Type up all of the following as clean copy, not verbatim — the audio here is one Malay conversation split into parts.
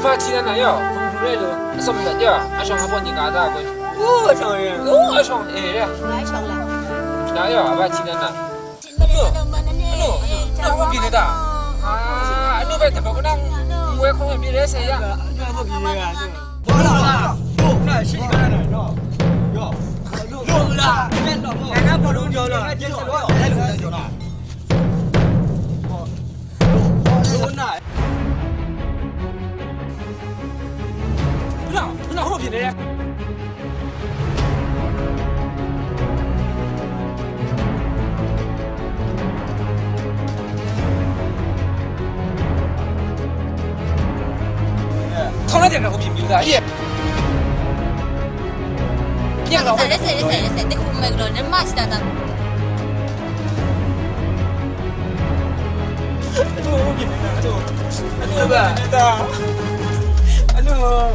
发起来哟，出来了，什么的呀？俺上下帮你干啥个？我上人，我上哎呀，我上了。那呀，发起来呢？那我比你大啊！你别他妈个那，我也可能比你谁呀？那不比你啊？完了，哟，那谁干的？哟，哟啦，俺不中交了，这是多，还中交了。哟那。那好比你。从来点个好比你的耶。Saya, dia kumai gula, dia mas dah tak. Aduh, gini dah, aduh. Aduh, gini dah. Aduh.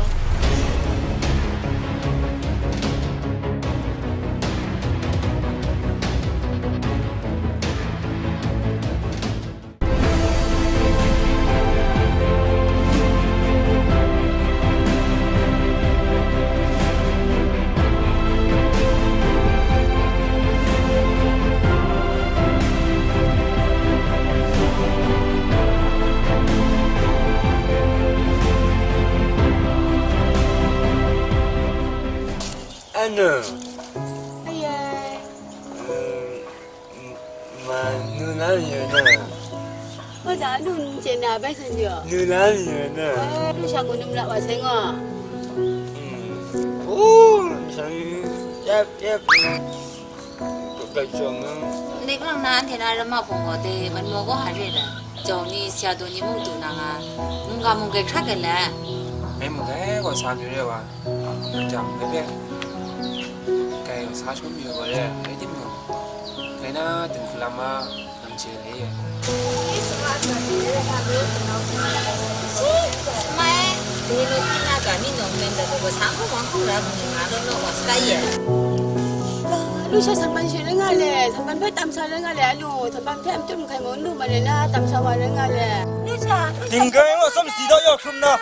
Ano? Ayah. Nunalnya na. Oh dah nun cina apa saja. Nunalnya na. Lu sanggup nak buat sengah. Oh, saya yap. Kacang. Nek lang nan thena rama pongo de man mo go hare la. Joni sia do ni mu tu na nga. Munga munga khak la. Mấy một cái còn sao như thế à? Chẳng cái biết cái sao số nhiều rồi đấy, cái tiếp nữa cái nó từng làm chơi đấy vậy. Mai đi lo tina cả ni nong men da go sang ko mang ko la ni nga lo lo sky ye. Lu saya sampai sini ngale, sampai pe tam sa ngale lu, sampai pe am tum kai mon lu ma le na tam sa wa ngale. Lu sa. Tinggal yang sama sida ya kumna.